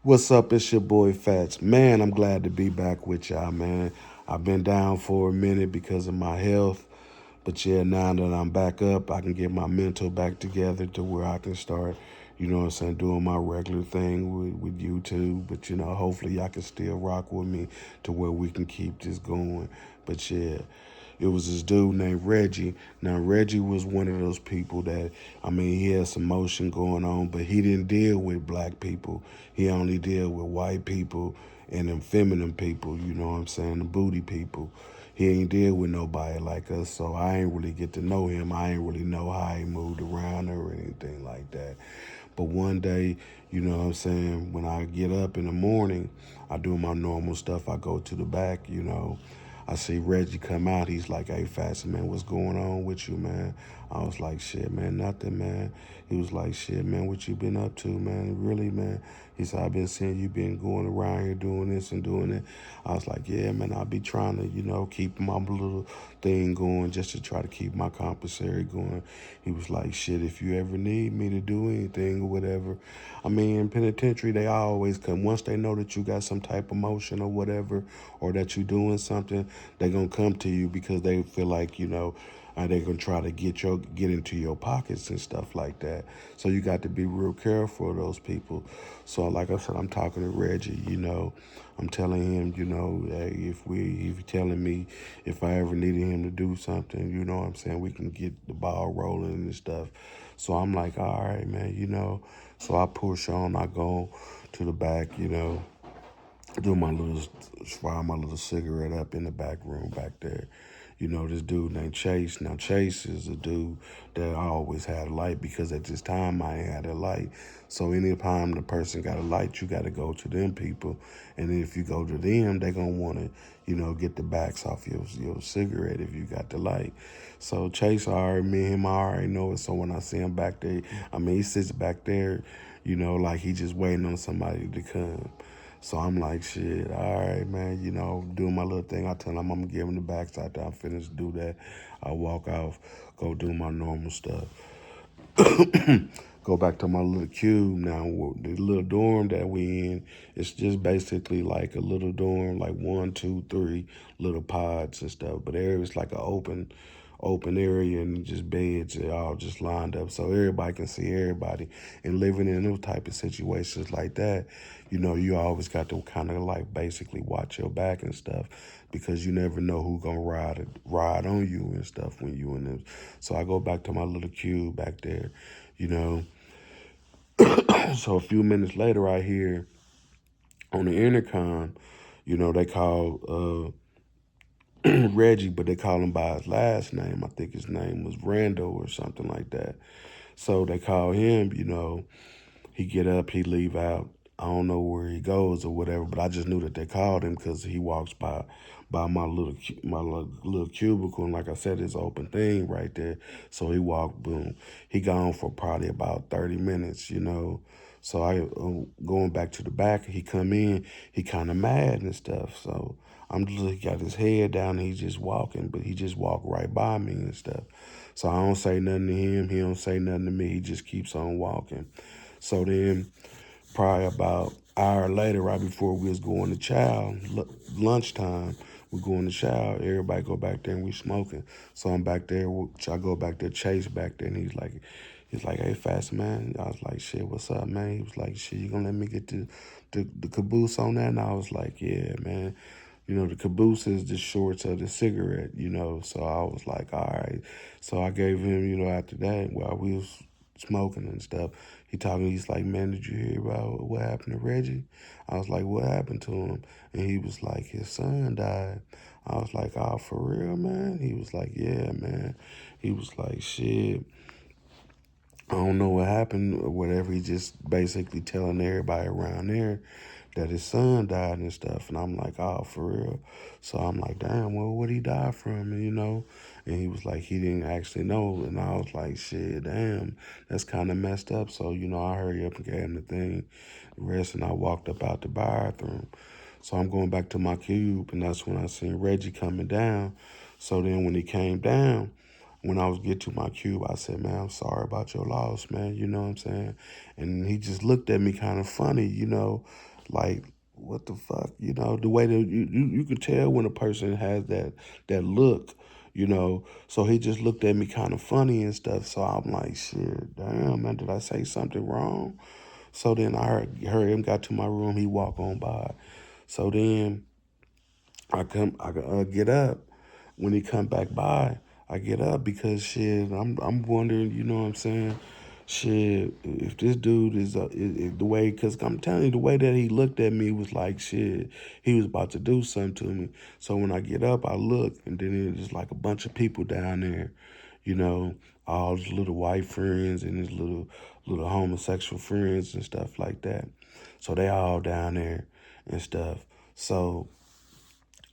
What's up? It's your boy Fats. Man, I'm glad to be back with y'all, man. I've been down for a minute because of my health. But yeah, now that I'm back up, I can get my mental back together to where I can start, doing my regular thing with YouTube. But, hopefully y'all can still rock with me to where we can keep this going. But yeah, it was this dude named Reggie. Now, Reggie was one of those people that, he had some motion going on, but he didn't deal with black people. He only dealt with white people and them feminine people, you know what I'm saying, the booty people. He ain't deal with nobody like us, so I ain't really get to know him. I ain't really know how he moved around or anything like that. But one day, you know what I'm saying, when I get up in the morning, I do my normal stuff. I go to the back, I see Reggie come out. He's like, "Hey, Fast man, what's going on with you, man?" I was like, "Shit, man, nothing, man." He was like, "Shit, man, what you been up to, man? Really, man?" He said, "I've been seeing you been going around here doing this and doing that." I was like, "Yeah, man, I'll be trying to, keep my little thing going just to try to keep my compensatory going." He was like, "Shit, if you ever need me to do anything or whatever." In penitentiary, they always come. Once they know that you got some type of motion or whatever, or that you doing something, they gonna come to you because they feel like, they gonna try to get into your pockets and stuff like that. So you got to be real careful of those people. So like I said, I'm talking to Reggie, I'm telling him, hey, if he telling me if I ever needed him to do something, what I'm saying, we can get the ball rolling and stuff. So I'm like, all right, man, So I push on, I go to the back, do my little, fire my little cigarette up in the back room back there. This dude named Chase. Now, Chase is a dude that I always had a light because at this time I ain't had a light. So anytime the person got a light, you got to go to them people. And then if you go to them, they going to want to, get the backs off your cigarette if you got the light. So Chase, me and him, I already know it. So when I see him back there, he sits back there, like he just waiting on somebody to come. So I'm like, shit, all right, man, doing my little thing. I tell him I'm going to give him the backs after I finish do that. I walk off, go do my normal stuff. Go back to my little cube now. The little dorm that we in, it's just basically like a little dorm, like 1, 2, 3 little pods and stuff. But there is like an open area and just beds that all just lined up so everybody can see everybody. And living in those type of situations like that, you always got to kind of like basically watch your back and stuff because you never know who gonna ride on you and stuff when you in them. So I go back to my little cube back there, you know. So a few minutes later I hear on the intercom, they call Reggie, but they call him by his last name. I think his name was Randall or something like that. So they call him, he get up, he leave out. I don't know where he goes or whatever, but I just knew that they called him because he walks by my little cubicle, and like I said, it's open thing right there. So he walked, boom, he gone for probably about 30 minutes, So I going back to the back, he come in, he kind of mad and stuff. So I'm just he got his head down, and he's just walking, but he just walked right by me and stuff. So I don't say nothing to him, he don't say nothing to me. He just keeps on walking. So then, probably about an hour later, right before we was going to lunchtime, we going to chow. Everybody go back there and we smoking. So I'm back there. I go back there, Chase back there, and he's like, "Hey, Fast man." I was like, "Shit, what's up, man?" He was like, "Shit, you gonna let me get the caboose on that?" And I was like, "Yeah, man." The caboose is the shorts of the cigarette, So I was like, all right. So I gave him, after that, while we was smoking and stuff, he's like, "Man, did you hear about what happened to Reggie?" I was like, "What happened to him?" And he was like, "His son died." I was like, "Oh, for real, man?" He was like, "Yeah, man." He was like, "Shit, I don't know what happened or whatever." He just basically telling everybody around there that his son died and stuff. And I'm like, "Oh, for real?" So I'm like, "Damn, well, what he die from?" And he was like, he didn't actually know. And I was like, "Shit, damn, that's kind of messed up." So, I hurry up and gave him the thing, the rest, and I walked up out the bathroom. So I'm going back to my cube, and that's when I seen Reggie coming down. So then when he came down, when I was get to my cube, I said, "Man, I'm sorry about your loss, man." You know what I'm saying? And he just looked at me kind of funny, Like, what the fuck? The way that you can tell when a person has that look, So he just looked at me kind of funny and stuff. So I'm like, shit, damn, man, did I say something wrong? So then I heard him got to my room. He walk on by. So then I get up. When he come back by, I get up because shit, I'm wondering, you know what I'm saying? Shit, if this dude is the way, cause I'm telling you, the way that he looked at me was like shit. He was about to do something to me. So when I get up, I look, and then it's just like a bunch of people down there, you know, all his little white friends and his little homosexual friends and stuff like that. So they all down there and stuff. So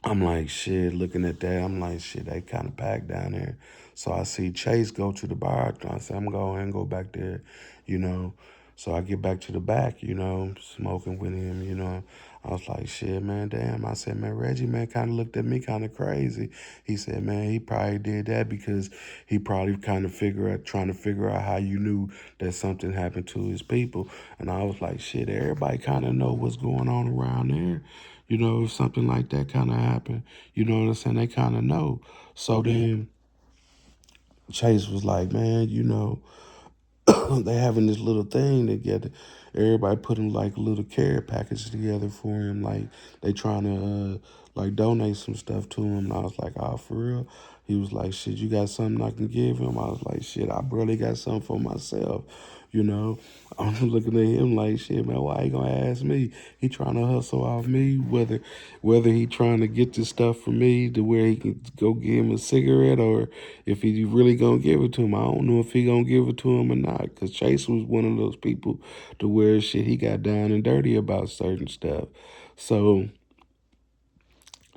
I'm like, shit, looking at that, I'm like, shit, they kind of packed down there. So I see Chase go to the bar. I said, I'm going to go back there, you know. So I get back to the back, smoking with him. I was like, shit, man, damn. I said, man, Reggie, man, kind of looked at me kind of crazy. He said, man, he probably did that because he probably kind of trying to figure out how you knew that something happened to his people. And I was like, shit, everybody kind of know what's going on around there. If something like that kind of happened, you know what I'm saying? They kind of know. So then Chase was like, man, they having this little thing together. Everybody putting like a little care package together for him. Like they trying to like donate some stuff to him. And I was like, oh, for real? He was like, shit, you got something I can give him? I was like, shit, I barely got something for myself. You know, I'm looking at him like, shit, man, why he gonna ask me? He trying to hustle off me, whether he trying to get this stuff from me to where he can go give him a cigarette, or if he really gonna give it to him. I don't know if he gonna give it to him or not, because Chase was one of those people to where shit he got down and dirty about certain stuff. So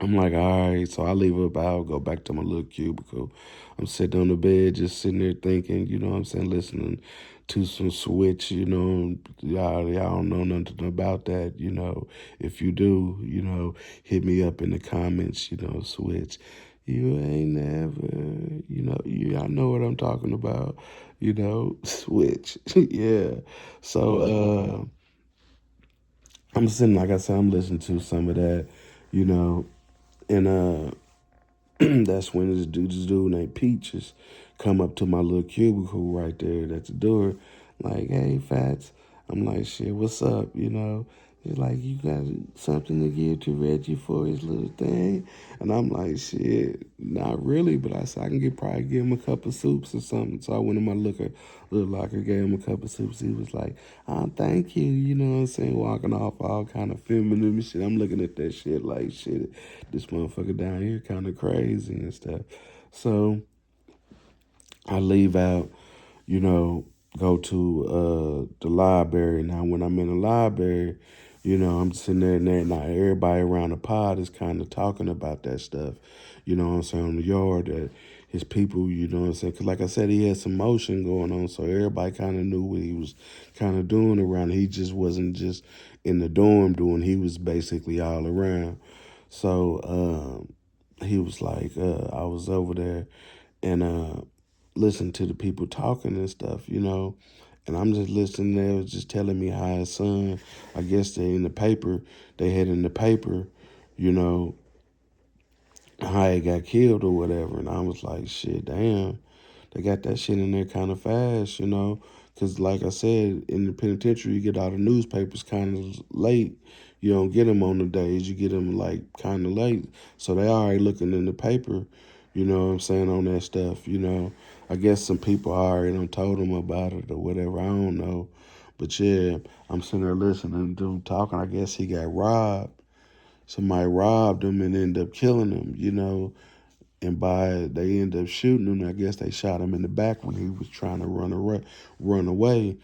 I'm like, all right. So I leave up out, go back to my little cubicle. I'm sitting on the bed, just sitting there thinking, you know what I'm saying, listening to some Switch, y'all don't know nothing about that, If you do, hit me up in the comments, Switch. You ain't never, y'all know what I'm talking about, Switch. Yeah. So I'm sitting, like I said, I'm listening to some of that, you know, and that's when this dude named Peaches come up to my little cubicle right there at the door, like, hey, Fats. I'm like, shit, what's up? He's like, you got something to give to Reggie for his little thing? And I'm like, shit, not really, but I said I can probably give him a cup of soups or something. So I went in my little locker, gave him a cup of soups. He was like, oh, thank you, you know what I'm saying, walking off all kind of feminine and shit. I'm looking at that shit like, shit, this motherfucker down here kind of crazy and stuff. So I leave out, you know, go to the library. Now, when I'm in the library, I'm sitting there. Now everybody around the pod is kind of talking about that stuff, you know what I'm saying, on the yard, that his people, you know what I'm saying? Because like I said, he had some motion going on, so everybody kind of knew what he was kind of doing around. He just wasn't just in the dorm doing, he was basically all around. So he was like, I was over there and listen to the people talking and stuff, And I'm just listening. They was just telling me how his son, I guess they had in the paper, you know, how he got killed or whatever. And I was like, shit, damn, they got that shit in there kind of fast, Because like I said, in the penitentiary, you get all the newspapers kind of late. You don't get them on the days. You get them like kind of late. So they already looking in the paper, you know what I'm saying, on that stuff, I guess some people already done told them about it or whatever. I don't know. But yeah, I'm sitting there listening to him talking. I guess he got robbed. Somebody robbed him and ended up killing him, and they ended up shooting him. I guess they shot him in the back when he was trying to run away.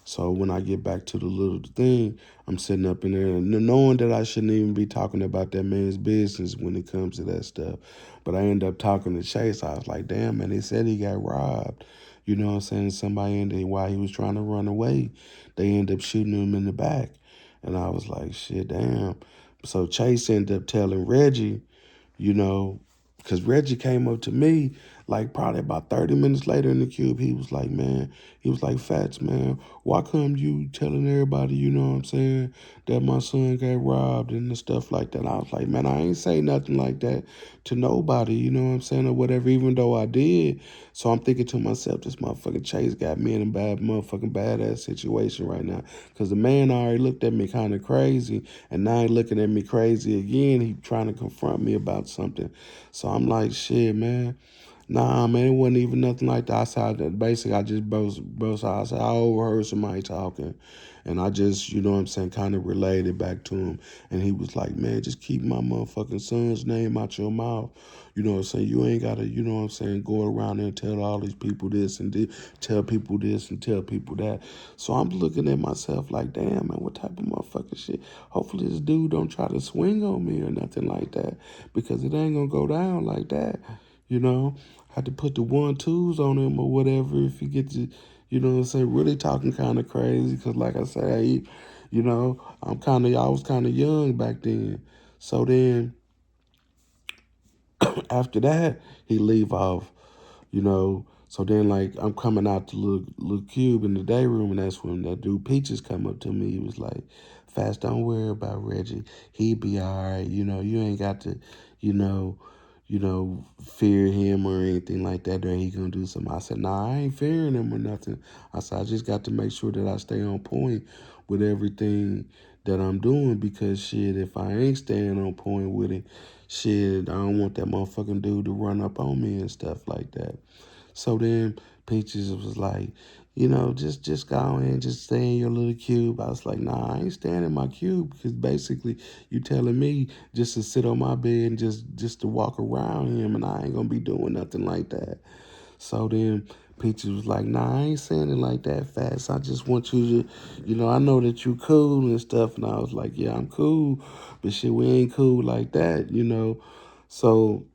So when I get back to the little thing, I'm sitting up in there and knowing that I shouldn't even be talking about that man's business when it comes to that stuff. But I end up talking to Chase. I was like, damn, man, they said he got robbed. You know what I'm saying? Somebody ended, while he was trying to run away, they ended up shooting him in the back. And I was like, shit, damn. So Chase ended up telling Reggie, you know, because Reggie came up to me Like probably about 30 minutes later in the cube, he was like, man, he was like, Fats, man, why come you telling everybody, you know what I'm saying, that my son got robbed and stuff like that? I was like, man, I ain't say nothing like that to nobody, you know what I'm saying, or whatever, even though I did. So I'm thinking to myself, this motherfucking Chase got me in a bad motherfucking badass situation right now. Because the man already looked at me kind of crazy, and now he looking at me crazy again. He trying to confront me about something. So I'm like, shit, man. Nah, man, it wasn't even nothing like that. I said, basically, I just broke. I said, I overheard somebody talking. And I just, you know what I'm saying, kind of relayed it back to him. And he was like, man, just keep my motherfucking son's name out your mouth. You know what I'm saying? You ain't got to, you know what I'm saying, go around there and tell all these people this and tell people this and tell people that. So I'm looking at myself like, damn, man, what type of motherfucking shit? Hopefully this dude don't try to swing on me or nothing like that, because it ain't going to go down like that, you know? Had to put the 1-2s on him or whatever if he gets to, you know what I'm saying, really talking kind of crazy. Because like I said, you know, I was kind of young back then. So then after that, he leave off, you know. So then, like, I'm coming out to little cube in the day room, and that's when that dude Peaches come up to me. He was like, "Fast, don't worry about Reggie. He be all right. You know, you ain't got to, you know, fear him or anything like that. Or he gonna do something." I said, "Nah, I ain't fearing him or nothing." I said, "I just got to make sure that I stay on point with everything that I'm doing, because shit, if I ain't staying on point with it, shit, I don't want that motherfucking dude to run up on me and stuff like that." So then Peaches was like, you know, just go in and just stay in your little cube. I was like, nah, I ain't staying in my cube, because basically you telling me just to sit on my bed and just to walk around him, and I ain't gonna be doing nothing like that. So then Peaches was like, nah, I ain't saying it like that, Fast. I just want you to, you know, I know that you cool and stuff. And I was like, yeah, I'm cool, but shit, we ain't cool like that, you know. So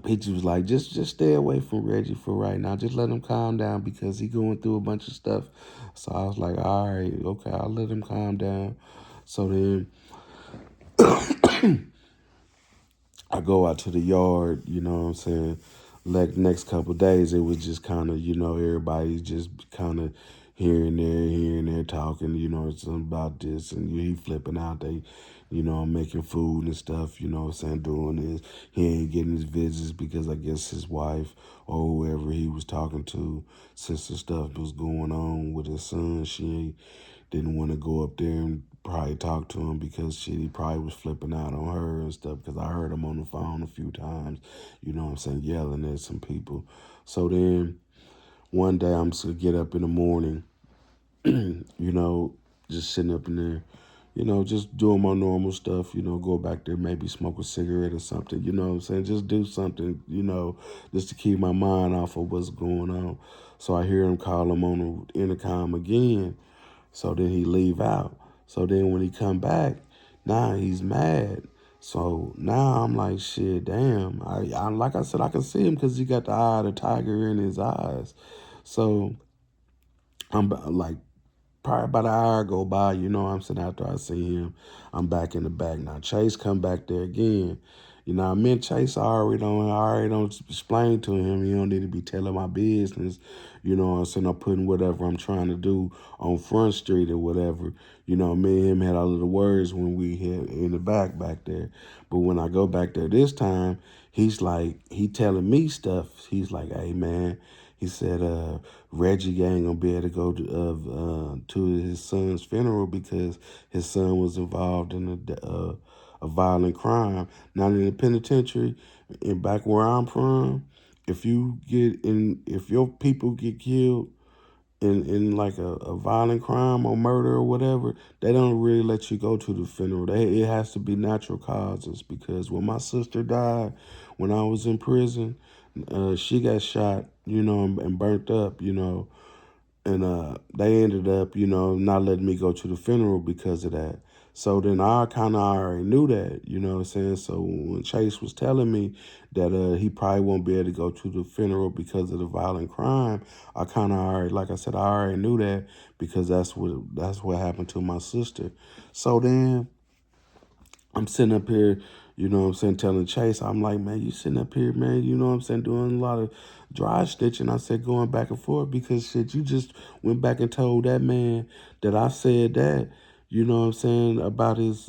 Peachy was like, just stay away from Reggie for right now. Just let him calm down, because he going through a bunch of stuff. So I was like, all right, okay, I'll let him calm down. So then I go out to the yard, you know what I'm saying? Like next couple of days, it was just kind of, you know, everybody just kind of here and there talking, you know, something about this, and he flipping out. They, you know, making food and stuff, you know what I'm saying, doing this. He ain't getting his visits because I guess his wife or whoever he was talking to, since the stuff was going on with his son, she didn't want to go up there and probably talk to him, because shit, he probably was flipping out on her and stuff, because I heard him on the phone a few times, you know what I'm saying, yelling at some people. So then one day I'm just gonna get up in the morning, you know, just sitting up in there, you know, just doing my normal stuff, you know, go back there, maybe smoke a cigarette or something, you know what I'm saying? Just do something, you know, just to keep my mind off of what's going on. So I hear him call him on the intercom again. So then he leave out. So then when he come back, now he's mad. So now I'm like, shit, damn. I like I said, I can see him because he got the eye of the tiger in his eyes. So I'm like, probably about an hour go by, you know what I'm saying, after I see him, I'm back in the back. Now Chase come back there again. You know, I meant Chase, I already don't explain to him. He don't need to be telling my business. You know what I'm saying? I'm putting whatever I'm trying to do on Front Street or whatever. You know, me and him had our little words when we hit in the back there. But when I go back there this time, he's like, he telling me stuff. He's like, hey man, he said, Reggie ain't gonna be able to go to his son's funeral because his son was involved in a violent crime. Now in the penitentiary, and back where I'm from, if your people get killed in like a violent crime or murder or whatever, they don't really let you go to the funeral. It has to be natural causes, because when my sister died, when I was in prison, she got shot, you know, and burnt up, you know, and they ended up, you know, not letting me go to the funeral because of that. So then I kind of already knew that, you know what I'm saying? So when Chase was telling me that he probably won't be able to go to the funeral because of the violent crime, I kind of already, like I said, I already knew that, because that's what happened to my sister. So then I'm sitting up here, you know what I'm saying, telling Chase, I'm like, man, you sitting up here, man, you know what I'm saying, doing a lot of dry stitching. I said, going back and forth because shit, you just went back and told that man that I said that, you know what I'm saying, about his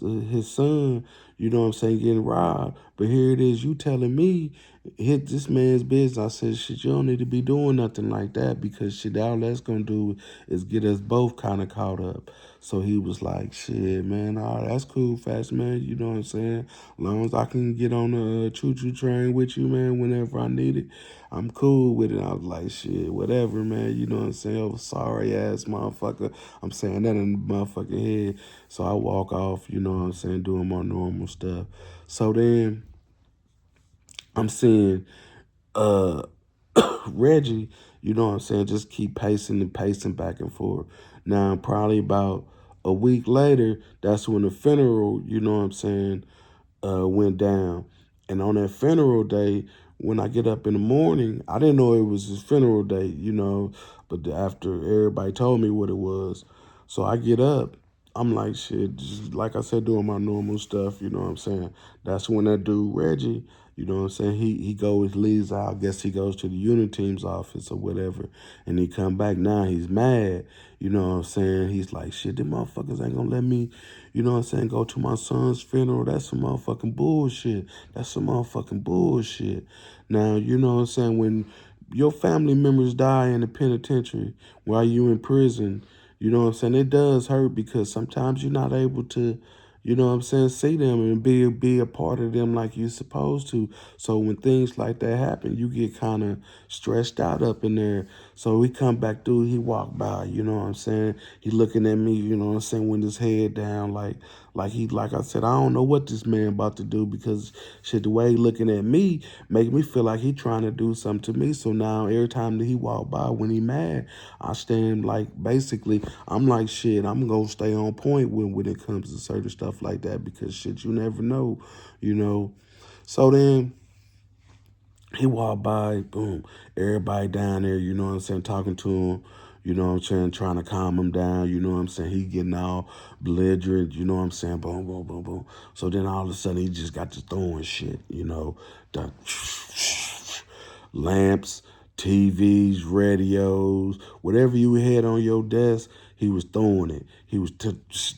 son, you know what I'm saying, getting robbed. But here it is, you telling me hit this man's business. I said, shit, you don't need to be doing nothing like that because shit, all that's gonna do is get us both kind of caught up. So he was like, shit, man, oh, that's cool, fast man. You know what I'm saying? As long as I can get on the choo-choo train with you, man, whenever I need it, I'm cool with it. I was like, shit, whatever, man. You know what I'm saying? Oh, sorry ass motherfucker. I'm saying that in the motherfucking head. So I walk off, you know what I'm saying, doing my normal stuff. So then I'm seeing uh Reggie, you know what I'm saying, just keep pacing and pacing back and forth. Now, probably about a week later, that's when the funeral, you know what I'm saying, went down. And on that funeral day, when I get up in the morning, I didn't know it was his funeral day, you know, but after everybody told me what it was, so I get up. I'm like, shit, just like I said, doing my normal stuff, you know what I'm saying? That's when that dude, Reggie, you know what I'm saying, he goes, leaves out, I guess he goes to the unit team's office or whatever, and he come back. Now he's mad, you know what I'm saying? He's like, shit, them motherfuckers ain't gonna let me, you know what I'm saying, go to my son's funeral. That's some motherfucking bullshit. That's some motherfucking bullshit. Now, you know what I'm saying, when your family members die in the penitentiary while you in prison, you know what I'm saying, it does hurt because sometimes you're not able to, you know what I'm saying, see them and be a part of them like you're supposed to. So when things like that happen, you get kind of stressed out up in there. So we come back through, he walked by, you know what I'm saying? He looking at me, you know what I'm saying, with his head down, like I said, I don't know what this man about to do because shit, the way he looking at me make me feel like he trying to do something to me. So now every time that he walk by when he mad, I stand like basically I'm like shit, I'm gonna stay on point when it comes to certain stuff like that because shit, you never know, you know. So then he walked by, boom, everybody down there, you know what I'm saying, talking to him, you know what I'm saying, trying to calm him down, you know what I'm saying. He getting all belligerent, you know what I'm saying, boom, boom, boom, boom. So then all of a sudden he just got to throwing shit, you know, the lamps, TVs, radios, whatever you had on your desk, he was throwing it. He was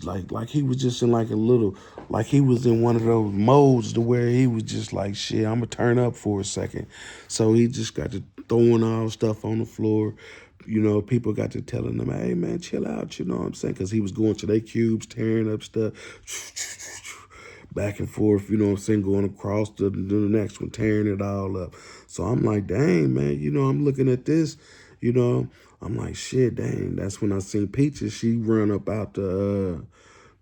like he was just in like a little, like he was in one of those modes to where he was just like, shit, I'm gonna turn up for a second. So he just got to throwing all stuff on the floor. You know, people got to telling him, hey man, chill out, you know what I'm saying? Because he was going to their cubes, tearing up stuff, back and forth, you know what I'm saying, going across to the next one, tearing it all up. So I'm like, dang, man, you know, I'm looking at this, you know, I'm like, shit, dang. That's when I seen Peaches. She run up out our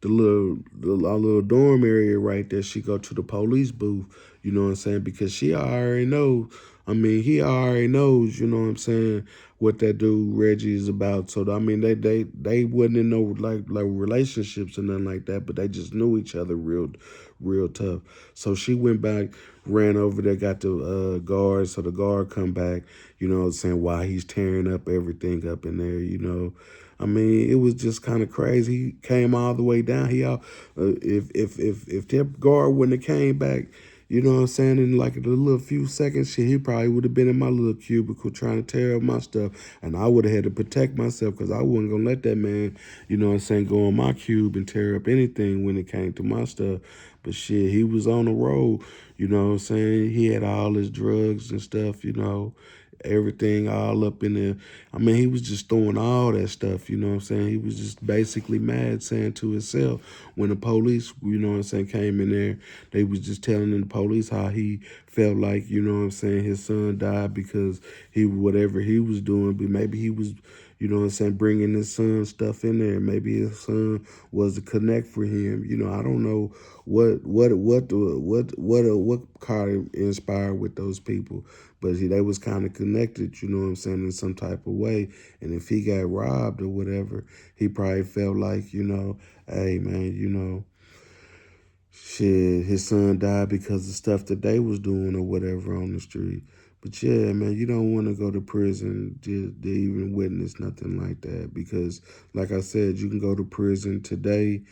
little dorm area right there. She go to the police booth, you know what I'm saying, because she already knows. I mean, he already knows, you know what I'm saying, what that dude Reggie is about. So I mean, they wasn't in no like relationships or nothing like that, but they just knew each other real tough. So she went back, ran over there, got the guard. So the guard come back, you know what I'm saying, why he's tearing up everything up in there, you know. I mean, it was just kind of crazy. He came all the way down. If that guard wouldn't have came back, you know what I'm saying, in like a little few seconds, shit, he probably would have been in my little cubicle trying to tear up my stuff, and I would have had to protect myself because I wasn't gonna let that man, you know what I'm saying, go in my cube and tear up anything when it came to my stuff. But shit, he was on the road, you know what I'm saying. He had all his drugs and stuff, you know, everything all up in there. I mean, he was just throwing all that stuff, you know what I'm saying? He was just basically mad, saying to himself, when the police, you know what I'm saying, came in there, they was just telling the police how he felt like, you know what I'm saying, his son died because whatever he was doing, but maybe he was, you know what I'm saying, bringing his son's stuff in there. Maybe his son was a connect for him. You know, I don't know what car inspired with those people, but they was kind of connected, you know what I'm saying, in some type of way. And if he got robbed or whatever, he probably felt like, you know, hey man, you know, shit, his son died because of stuff that they was doing or whatever on the street. But yeah, man, you don't want to go to prison to even witness nothing like that because, like I said, you can go to prison today,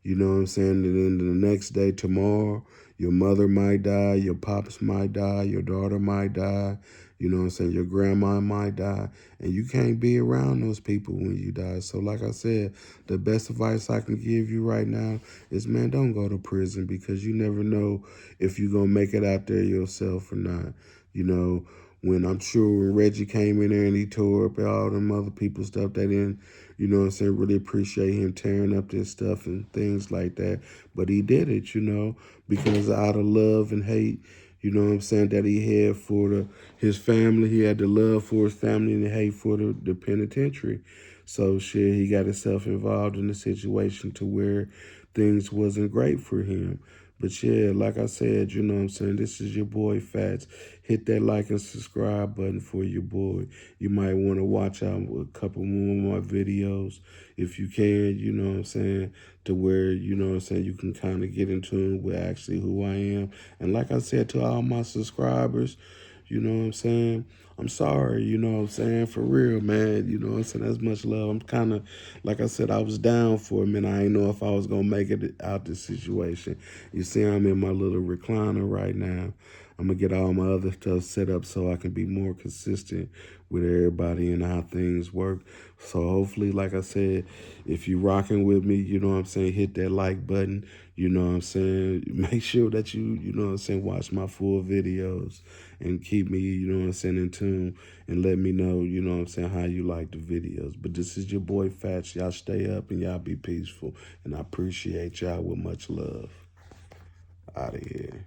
You know what I'm saying? And then the next day, tomorrow, your mother might die, your pops might die, your daughter might die, you know what I'm saying? Your grandma might die, and you can't be around those people when you die. So, like I said, the best advice I can give you right now is, man, don't go to prison because you never know if you're going to make it out there yourself or not. You know, when I'm sure when Reggie came in there and he tore up all them other people's stuff, they didn't, you know what I'm saying, really appreciate him tearing up this stuff and things like that. But he did it, you know, because out of love and hate, you know what I'm saying, that he had for his family. He had the love for his family and the hate for the penitentiary. So shit, he got himself involved in a situation to where things wasn't great for him. But yeah, like I said, you know what I'm saying, this is your boy Fats. Hit that like and subscribe button for your boy. You might want to watch out a couple more of my videos if you can, you know what I'm saying, to where, you know what I'm saying, you can kind of get in tune with actually who I am. And like I said to all my subscribers, you know what I'm saying? I'm sorry, you know what I'm saying? For real, man. You know what I'm saying? That's much love. I'm kind of, like I said, I was down for a minute. I didn't know if I was going to make it out this situation. You see, I'm in my little recliner right now. I'm going to get all my other stuff set up so I can be more consistent with everybody and how things work. So hopefully, like I said, if you rocking with me, you know what I'm saying, hit that like button. You know what I'm saying? Make sure that you know what I'm saying, watch my full videos and keep me, you know what I'm saying, in tune and let me know, you know what I'm saying, how you like the videos. But this is your boy Fats. Y'all stay up and y'all be peaceful. And I appreciate y'all with much love. Out of here.